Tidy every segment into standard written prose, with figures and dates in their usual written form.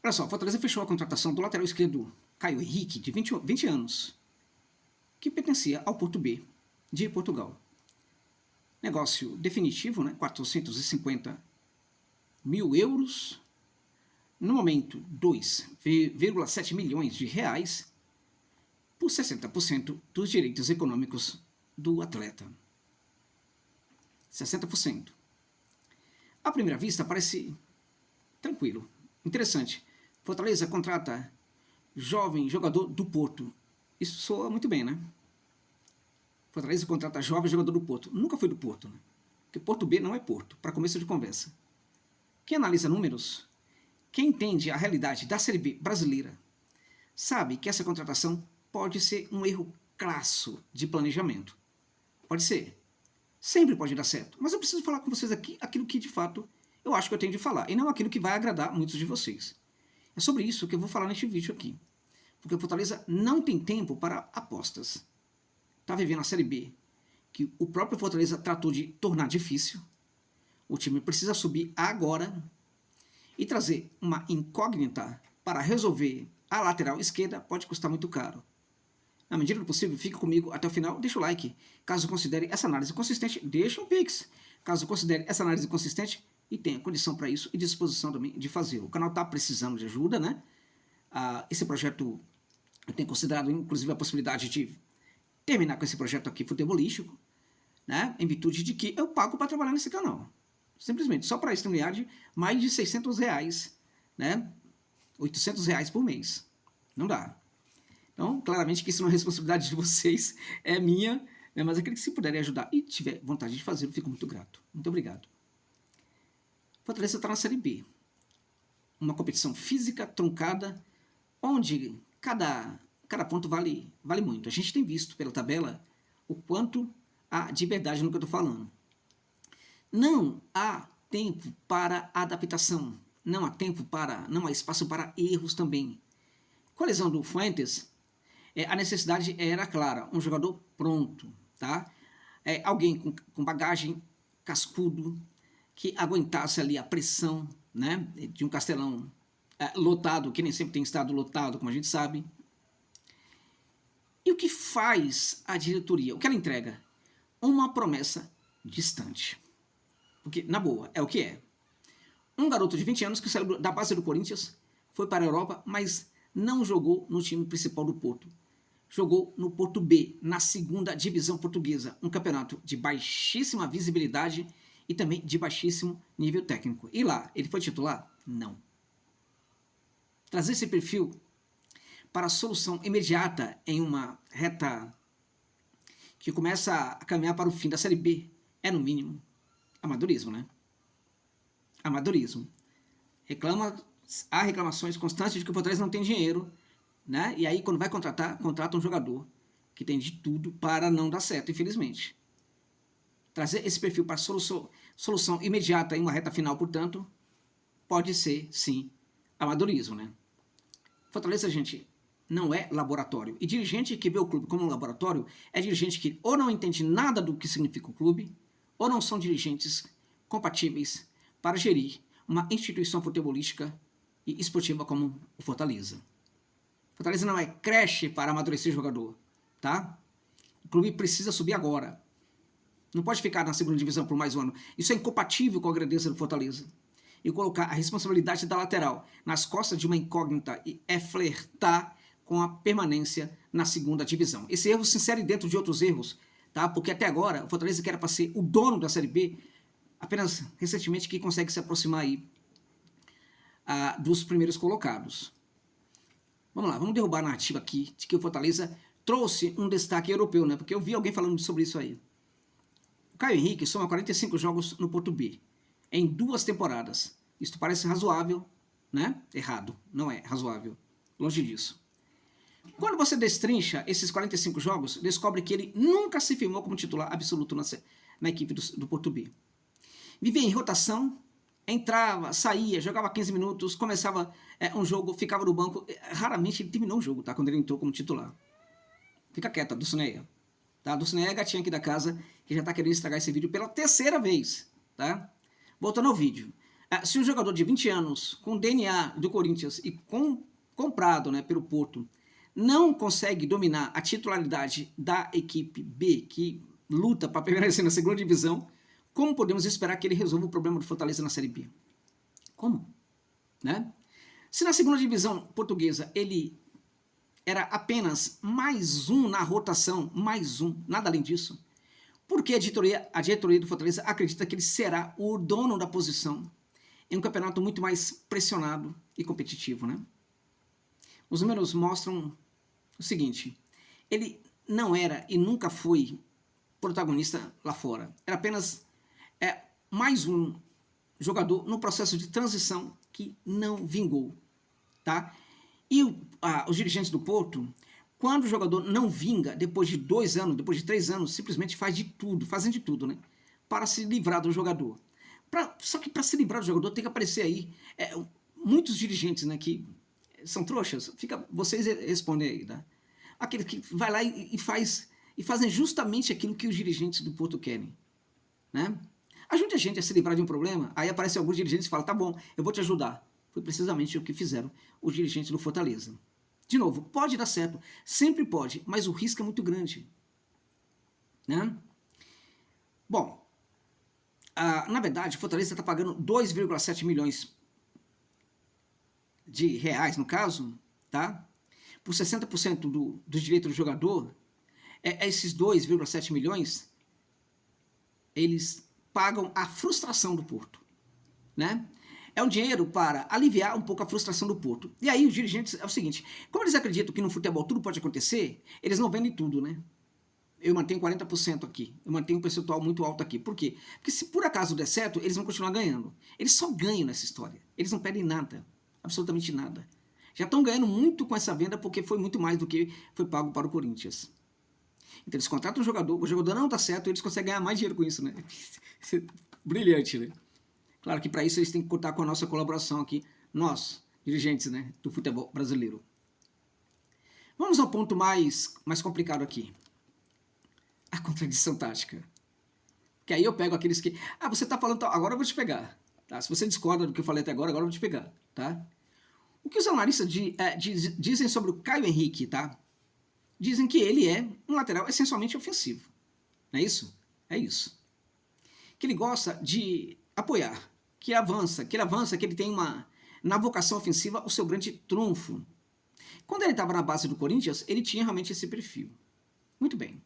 Olha só, Fortaleza fechou a contratação do lateral esquerdo Caio Henrique, de 20 anos, que pertencia ao Porto B, de Portugal. Negócio definitivo, né? 450 mil euros. No momento, 2,7 milhões de reais por 60% dos direitos econômicos do atleta. 60%. À primeira vista, parece tranquilo, interessante. Fortaleza contrata jovem jogador do Porto. Isso soa muito bem, né? Fortaleza contrata jovem jogador do Porto. Nunca foi do Porto, né? Porque Porto B não é Porto, para começo de conversa. Quem analisa números, quem entende a realidade da Série B brasileira, sabe que essa contratação pode ser um erro crasso de planejamento. Pode ser. Sempre pode dar certo. Mas eu preciso falar com vocês aqui aquilo que, de fato, eu acho que eu tenho de falar. E não aquilo que vai agradar muitos de vocês. É sobre isso que eu vou falar neste vídeo aqui. Porque o Fortaleza não tem tempo para apostas. Está vivendo a Série B, que o próprio Fortaleza tratou de tornar difícil. O time precisa subir agora e trazer uma incógnita para resolver a lateral esquerda pode custar muito caro. Na medida do possível, fique comigo até o final, deixa o like. Caso considere essa análise consistente, deixa um pix. Caso considere essa análise consistente e tenha condição para isso e disposição também de fazer. O canal está precisando de ajuda, né? Esse projeto, eu tenho considerado inclusive a possibilidade de terminar com esse projeto aqui futebolístico, né? Em virtude de que eu pago para trabalhar nesse canal. Simplesmente, só para StreamYard, mais de 600 reais, né? 800 reais por mês. Não dá. Então, claramente que isso não é responsabilidade de vocês, é minha, né? Mas aquele que se puderem ajudar e tiver vontade de fazer, eu fico muito grato. Muito obrigado. Fortaleza está na Série B. Uma competição física, truncada, onde cada ponto vale muito. A gente tem visto pela tabela o quanto há de verdade no que eu estou falando. Não há tempo para adaptação. Não há espaço para erros também. Com a lesão do Fuentes, a necessidade era clara, um jogador pronto, tá? Alguém com bagagem, cascudo, que aguentasse ali a pressão, né, de um Castelão lotado, que nem sempre tem estado lotado, como a gente sabe. E o que faz a diretoria? O que ela entrega? Uma promessa distante. Porque, na boa, é o que é. Um garoto de 20 anos que saiu da base do Corinthians, foi para a Europa, mas não jogou no time principal do Porto. Jogou no Porto B, na segunda divisão portuguesa, um campeonato de baixíssima visibilidade e também de baixíssimo nível técnico. E lá, ele foi titular? Não. Trazer esse perfil para a solução imediata em uma reta que começa a caminhar para o fim da Série B é, no mínimo, amadorismo, né? Amadorismo. Há reclamações constantes de que o Fortaleza não tem dinheiro, né? E aí, quando vai contratar, contrata um jogador que tem de tudo para não dar certo, infelizmente. Trazer esse perfil para solução imediata em uma reta final, portanto, pode ser, sim, amadorismo, né? Fortaleza, gente, não é laboratório. E dirigente que vê o clube como um laboratório é dirigente que ou não entende nada do que significa o clube, ou não são dirigentes compatíveis para gerir uma instituição futebolística e esportiva como o Fortaleza. Fortaleza não é creche para amadurecer jogador, tá? O clube precisa subir agora. Não pode ficar na segunda divisão por mais um ano. Isso é incompatível com a grandeza do Fortaleza. E colocar a responsabilidade da lateral nas costas de uma incógnita é flertar com a permanência na segunda divisão. Esse erro se insere dentro de outros erros, tá? Porque até agora o Fortaleza, que era para ser o dono da Série B, apenas recentemente que consegue se aproximar aí dos primeiros colocados. Vamos lá, vamos derrubar a narrativa aqui de que o Fortaleza trouxe um destaque europeu, né? Porque eu vi alguém falando sobre isso aí. O Caio Henrique soma 45 jogos no Porto B, em 2 temporadas. Isto parece razoável, né? Errado, não é razoável. Longe disso. Quando você destrincha esses 45 jogos, descobre que ele nunca se firmou como titular absoluto na equipe do Porto B. Vivia em rotação, entrava, saía, jogava 15 minutos, começava um jogo, ficava no banco. Raramente ele terminou o jogo, tá? Quando ele entrou como titular. Fica quieta, Dulcineia. Tá? A Dulcineia é a gatinha aqui da casa, que já tá querendo estragar esse vídeo pela 3ª vez, tá? Voltando ao vídeo. Se um jogador de 20 anos, com DNA do Corinthians e comprado, né, pelo Porto, não consegue dominar a titularidade da equipe B, que luta para permanecer na segunda divisão, como podemos esperar que ele resolva o problema do Fortaleza na Série B? Como? Né? Se na segunda divisão portuguesa ele era apenas mais um na rotação, mais um, nada além disso, por que a diretoria do Fortaleza acredita que ele será o dono da posição em um campeonato muito mais pressionado e competitivo, né? Os números mostram o seguinte: ele não era e nunca foi protagonista lá fora. Era apenas mais um jogador no processo de transição que não vingou, tá? E os dirigentes do Porto, quando o jogador não vinga, depois de 2 anos, depois de 3 anos, simplesmente fazem de tudo, né? Para se livrar do jogador. Só que para se livrar do jogador tem que aparecer aí muitos dirigentes, né, que são trouxas. Vocês respondem aí, tá? Aquele que vai lá e fazem justamente aquilo que os dirigentes do Porto querem, né? Ajude a gente a se livrar de um problema, aí aparecem alguns dirigentes e falam, tá bom, eu vou te ajudar. Foi precisamente o que fizeram os dirigentes do Fortaleza. De novo, pode dar certo, sempre pode, mas o risco é muito grande, né? Bom, na verdade, o Fortaleza está pagando 2,7 milhões de reais, no caso, tá? Por 60% do direito do jogador. Esses 2,7 milhões, eles pagam a frustração do Porto, né? É um dinheiro para aliviar um pouco a frustração do Porto. E aí os dirigentes, é o seguinte, como eles acreditam que no futebol tudo pode acontecer, eles não vendem tudo, né? Eu mantenho 40% aqui, eu mantenho um percentual muito alto aqui. Por quê? Porque se por acaso der certo, eles vão continuar ganhando. Eles só ganham nessa história. Eles não perdem nada, absolutamente nada. Já estão ganhando muito com essa venda porque foi muito mais do que foi pago para o Corinthians. Então eles contratam um jogador, o jogador não dá certo, eles conseguem ganhar mais dinheiro com isso, né? Brilhante, né? Claro que para isso eles têm que contar com a nossa colaboração aqui, nós, dirigentes, né, do futebol brasileiro. Vamos ao ponto mais complicado aqui. A contradição tática. Que aí eu pego aqueles que, você está falando, agora eu vou te pegar. Tá? Se você discorda do que eu falei até agora eu vou te pegar. Tá? O que os analistas dizem sobre o Caio Henrique, tá? Dizem que ele é um lateral essencialmente ofensivo. Não é isso? É isso. Que ele gosta de apoiar, que ele tem na vocação ofensiva o seu grande trunfo. Quando ele estava na base do Corinthians, ele tinha realmente esse perfil. Muito bem.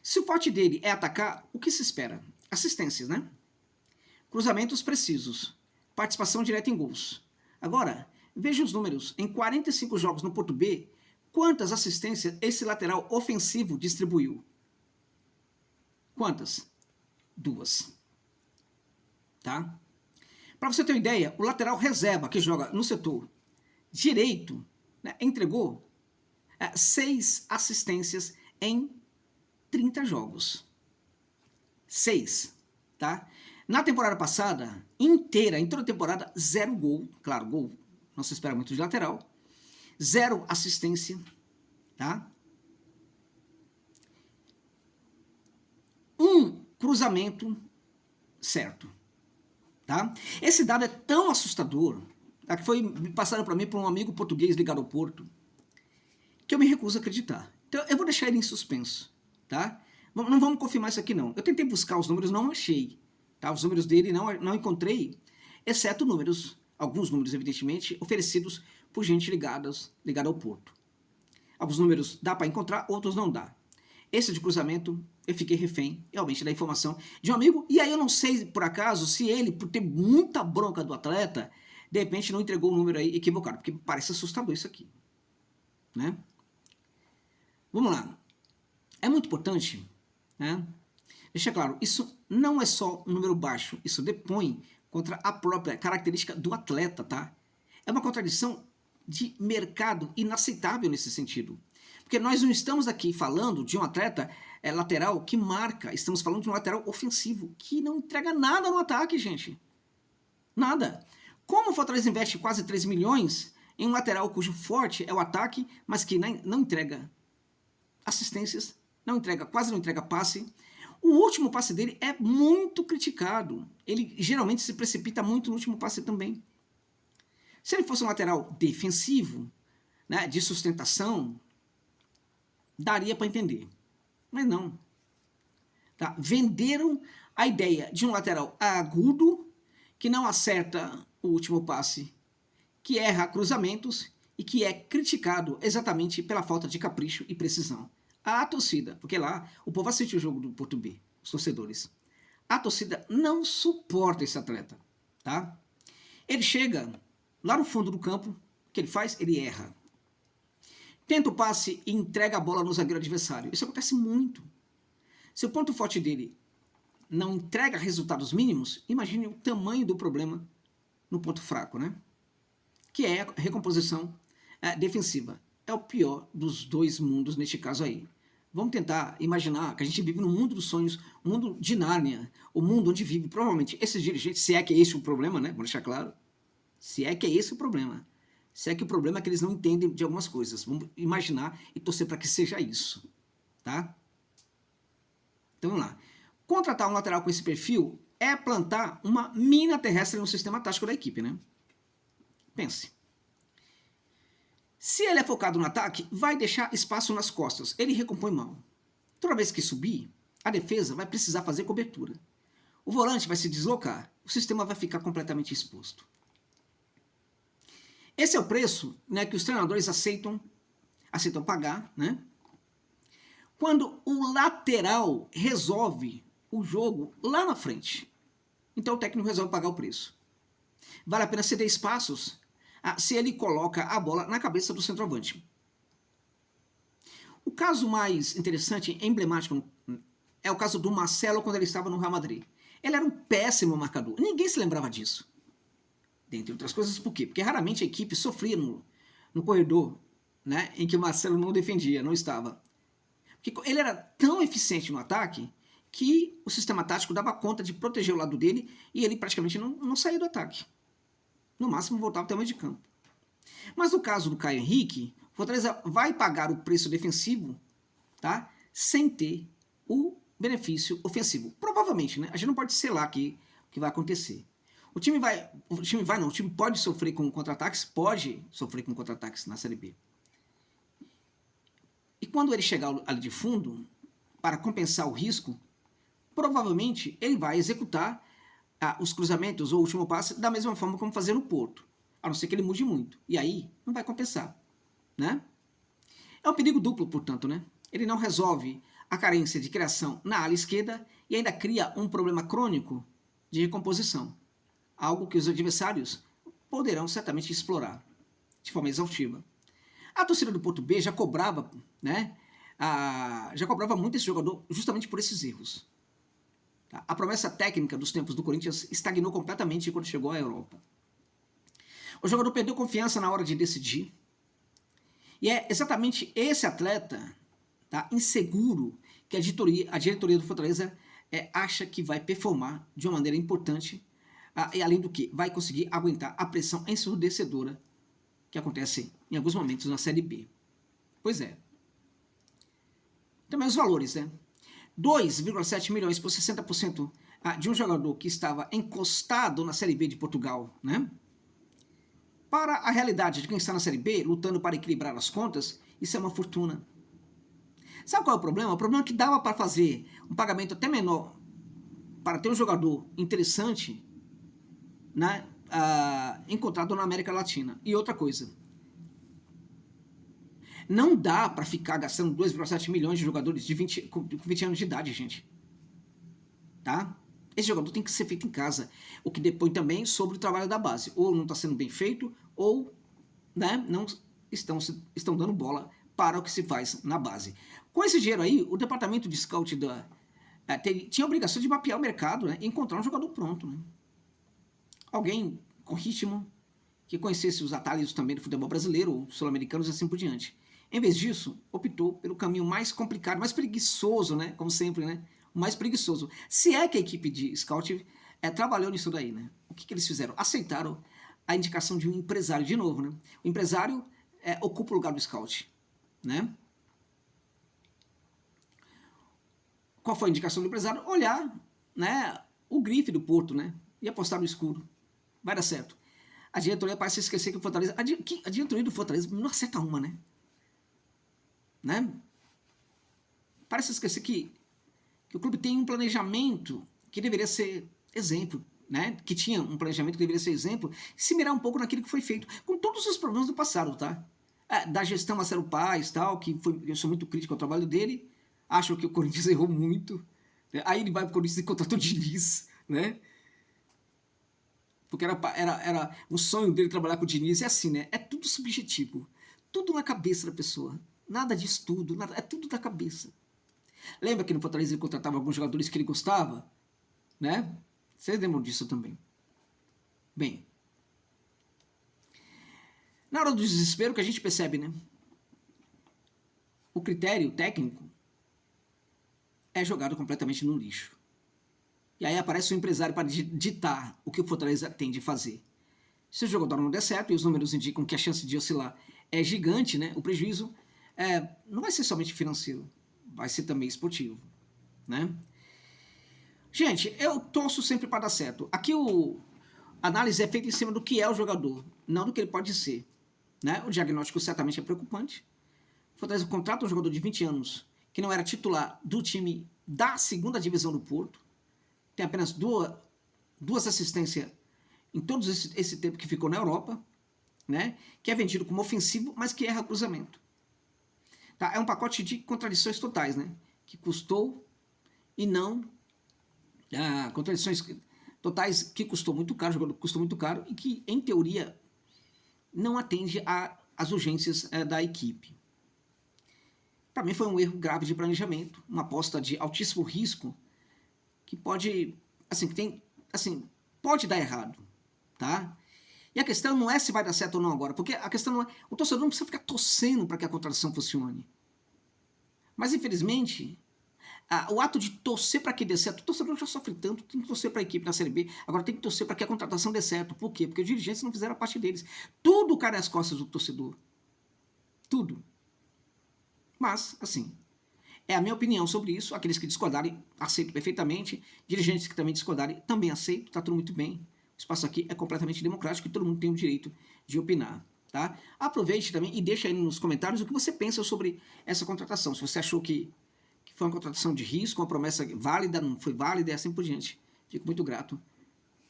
Se o forte dele é atacar, o que se espera? Assistências, né? Cruzamentos precisos, participação direta em gols. Agora, veja os números. Em 45 jogos no Porto B, quantas assistências esse lateral ofensivo distribuiu? Quantas? 2. Tá? Para você ter uma ideia, o lateral reserva que joga no setor direito, né, entregou 6 assistências em 30 jogos. 6, tá? Na temporada passada, inteira, em toda a temporada, 0 gol. Claro, gol não se espera muito de lateral. 0 assistência, tá? 1 cruzamento certo. Tá? Esse dado é tão assustador, tá, que foi passado para mim por um amigo português ligado ao Porto, que eu me recuso a acreditar. Então eu vou deixar ele em suspenso. Tá? Não vamos confirmar isso aqui não. Eu tentei buscar os números, não achei. Tá? Os números dele não encontrei, exceto alguns números evidentemente, oferecidos por gente ligada ao Porto. Alguns números dá para encontrar, outros não dá. Esse de cruzamento, eu fiquei refém, realmente, da informação de um amigo, e aí eu não sei, por acaso, se ele, por ter muita bronca do atleta, de repente não entregou o número aí equivocado, porque parece assustador isso aqui, né? Vamos lá. É muito importante, né? Deixa claro, isso não é só um número baixo, isso depõe contra a própria característica do atleta, tá? É uma contradição de mercado inaceitável nesse sentido. Porque nós não estamos aqui falando de um atleta lateral que marca, estamos falando de um lateral ofensivo, que não entrega nada no ataque, gente. Nada. Como o Fortaleza investe quase 3 milhões em um lateral cujo forte é o ataque, mas que não entrega assistências, quase não entrega passe, O último passe dele é muito criticado. Ele geralmente se precipita muito no último passe também. Se ele fosse um lateral defensivo, né, de sustentação, daria para entender. Mas não. Tá? Venderam a ideia de um lateral agudo que não acerta o último passe, que erra cruzamentos e que é criticado exatamente pela falta de capricho e precisão. A torcida, porque lá o povo assiste o jogo do Porto B, os torcedores. A torcida não suporta esse atleta, tá? Ele chega lá no fundo do campo, o que ele faz? Ele erra. Tenta o passe e entrega a bola no zagueiro adversário. Isso acontece muito. Se o ponto forte dele não entrega resultados mínimos, imagine o tamanho do problema no ponto fraco, né? Que é a recomposição defensiva. É o pior dos dois mundos neste caso aí. Vamos tentar imaginar que a gente vive no mundo dos sonhos, o mundo de Nárnia, o mundo onde vive provavelmente esses dirigentes, se é que é esse o problema, né? Vou deixar claro. Se é que é esse o problema. Se é que o problema é que eles não entendem de algumas coisas. Vamos imaginar e torcer para que seja isso, tá? Então vamos lá. Contratar um lateral com esse perfil é plantar uma mina terrestre no sistema tático da equipe, né? Pense. Se ele é focado no ataque, vai deixar espaço nas costas. Ele recompõe mal. Toda vez que subir, a defesa vai precisar fazer cobertura. O volante vai se deslocar. O sistema vai ficar completamente exposto. Esse é o preço, né, que os treinadores aceitam pagar, né? Quando o lateral resolve o jogo lá na frente. Então o técnico resolve pagar o preço. Vale a pena ceder espaços se ele coloca a bola na cabeça do centroavante. O caso mais interessante, emblemático, é o caso do Marcelo quando ele estava no Real Madrid. Ele era um péssimo marcador. Ninguém se lembrava disso. Dentre outras coisas, por quê? Porque raramente a equipe sofria no corredor, né, em que o Marcelo não defendia, não estava. Porque ele era tão eficiente no ataque que o sistema tático dava conta de proteger o lado dele e ele praticamente não saía do ataque. No máximo voltava até o meio de campo. Mas no caso do Caio Henrique, o Fortaleza vai pagar o preço defensivo, tá, sem ter o benefício ofensivo. Provavelmente, né? A gente não pode selar aqui o que vai acontecer. O time pode sofrer com contra-ataques na Série B. E quando ele chegar ali de fundo, para compensar o risco, provavelmente ele vai executar os cruzamentos ou o último passe da mesma forma como fazer no Porto, a não ser que ele mude muito. E aí não vai compensar, né? É um perigo duplo, portanto, né? Ele não resolve a carência de criação na ala esquerda e ainda cria um problema crônico de recomposição, algo que os adversários poderão certamente explorar de forma exaustiva. A torcida do Porto B já cobrava, né? Já cobrava muito esse jogador justamente por esses erros. Tá? A promessa técnica dos tempos do Corinthians estagnou completamente quando chegou à Europa. O jogador perdeu confiança na hora de decidir. E é exatamente esse atleta, tá, inseguro, que a diretoria do Fortaleza acha que vai performar de uma maneira importante, e além do que vai conseguir aguentar a pressão ensurdecedora que acontece em alguns momentos na Série B. Pois é. Também os valores, né? 2,7 milhões por 60% de um jogador que estava encostado na Série B de Portugal, né? Para a realidade de quem está na Série B, lutando para equilibrar as contas, isso é uma fortuna. Sabe qual é o problema? O problema é que dava para fazer um pagamento até menor para ter um jogador interessante, né, encontrado na América Latina. E outra coisa, não dá para ficar gastando 2,7 milhões de jogadores com 20 anos de idade, gente. Tá? Esse jogador tem que ser feito em casa, o que depõe também sobre o trabalho da base. Ou não está sendo bem feito, ou, né, não estão dando bola para o que se faz na base. Com esse dinheiro aí, o departamento de scout tinha a obrigação de mapear o mercado, né, e encontrar um jogador pronto. Né? Alguém com ritmo, que conhecesse os atalhos também do futebol brasileiro, ou sul-americanos e assim por diante. Em vez disso, optou pelo caminho mais complicado, mais preguiçoso, né? Como sempre, né? O mais preguiçoso. Se é que a equipe de scout trabalhou nisso daí, né? O que eles fizeram? Aceitaram a indicação de um empresário, de novo, né? O empresário ocupa o lugar do scout, né? qual foi a indicação do empresário? Olhar, né, o grife do Porto, né, e apostar no escuro. Vai dar certo. A diretoria parece esquecer que o Fortaleza... A diretoria do Fortaleza não acerta uma, né? Parece esquecer que o clube tem um planejamento que deveria ser exemplo, né? Que tinha um planejamento que deveria ser exemplo, e se mirar um pouco naquilo que foi feito, com todos os problemas do passado, tá? Da gestão Marcelo Paes, tal, que eu sou muito crítico ao trabalho dele, acho que o Corinthians errou muito, né? Aí ele vai pro Corinthians e contratou o Diniz, né? Porque era um sonho dele trabalhar com o Diniz, é assim, né? É tudo subjetivo, tudo na cabeça da pessoa, nada de estudo, nada, é tudo da cabeça. Lembra que no Fortaleza ele contratava alguns jogadores que ele gostava, né? Vocês lembram disso também? Bem, na hora do desespero que a gente percebe, né? O critério técnico é jogado completamente no lixo. E aí aparece o empresário para ditar o que o Fortaleza tem de fazer. Se o jogador não der certo, e os números indicam que a chance de oscilar é gigante, né? O prejuízo não vai ser somente financeiro, vai ser também esportivo, né? Gente, eu torço sempre para dar certo. Aqui a análise é feita em cima do que é o jogador, não do que ele pode ser, né? O diagnóstico certamente é preocupante. O Fortaleza contrata um jogador de 20 anos que não era titular do time da segunda divisão do Porto, tem apenas duas assistências em todo esse tempo que ficou na Europa, né? Que é vendido como ofensivo, mas que erra cruzamento. Tá? É um pacote de contradições totais, né? Que custou e não... contradições totais que custou muito caro, o jogador custou muito caro e que, em teoria, não atende às urgências da equipe. Para mim foi um erro grave de planejamento, uma aposta de altíssimo risco que pode, assim, pode dar errado, tá? E a questão não é se vai dar certo ou não agora, porque a questão não é... O torcedor não precisa ficar torcendo para que a contratação funcione. Mas, infelizmente, o ato de torcer para que dê certo, o torcedor já sofre tanto, tem que torcer para a equipe na Série B, agora tem que torcer para que a contratação dê certo. Por quê? Porque os dirigentes não fizeram a parte deles. Tudo cai nas costas do torcedor. Tudo. Mas, assim, é a minha opinião sobre isso. Aqueles que discordarem, aceito perfeitamente. Dirigentes que também discordarem, também aceito. Está tudo muito bem. O espaço aqui é completamente democrático e todo mundo tem o direito de opinar. Tá? Aproveite também e deixe aí nos comentários o que você pensa sobre essa contratação. Se você achou que foi uma contratação de risco, uma promessa válida, não foi válida e assim por diante. Fico muito grato.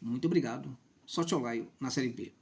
Muito obrigado. Sorte ao Laio na Série B.